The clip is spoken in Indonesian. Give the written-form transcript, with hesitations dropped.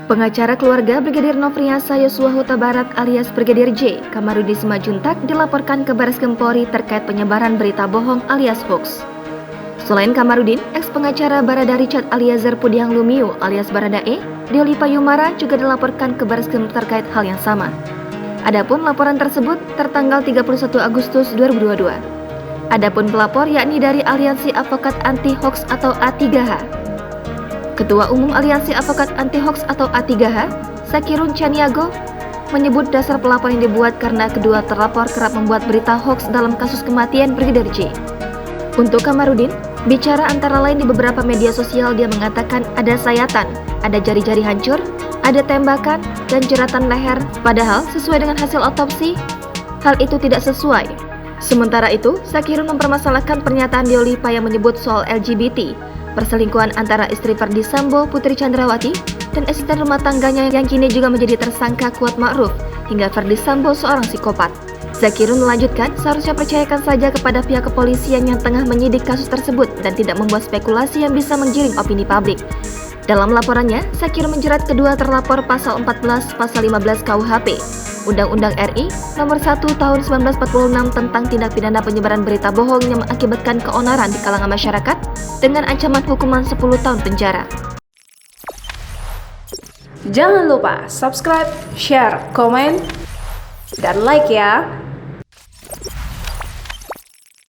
Pengacara keluarga Brigadir Nofriansah Yosua Huta Barat alias Brigadir J, Kamarudin Simanjuntak dilaporkan ke Barreskrim Polri terkait penyebaran berita bohong alias hoax. Selain Kamarudin, ex-pengacara Barada Richard Eliezer Pudiang Lumiu alias Baradae, Deoli Payumara juga dilaporkan ke Barreskrim terkait hal yang sama. Adapun laporan tersebut tertanggal 31 Agustus 2022. Adapun pelapor yakni dari Aliansi Advokat Anti Hoax atau A3H. Ketua Umum Aliansi Advokat Anti Hoax atau A3H, Sakirun Chaniago, menyebut dasar pelapor yang dibuat karena kedua terlapor kerap membuat berita hoax dalam kasus kematian Brigadir J. Untuk Kamarudin, bicara antara lain di beberapa media sosial dia mengatakan ada sayatan, ada jari-jari hancur, ada tembakan, dan jeratan leher, padahal sesuai dengan hasil otopsi, hal itu tidak sesuai. Sementara itu, Sakirun mempermasalahkan pernyataan Deoli Pa yang menyebut soal LGBT, perselingkuhan antara istri Ferdy Sambo, Putri Chandrawati, dan asisten rumah tangganya yang kini juga menjadi tersangka Kuat Ma'ruf, hingga Ferdy Sambo seorang psikopat. Zakirun melanjutkan, seharusnya percayakan saja kepada pihak kepolisian yang tengah menyidik kasus tersebut dan tidak membuat spekulasi yang bisa menggiring opini publik. Dalam laporannya, Zakirun menjerat kedua terlapor pasal 14, pasal 15 KUHP, Undang-Undang RI Nomor 1 Tahun 1946 tentang tindak pidana penyebaran berita bohong yang mengakibatkan keonaran di kalangan masyarakat dengan ancaman hukuman 10 tahun penjara. Jangan lupa subscribe, share, komen, dan like ya!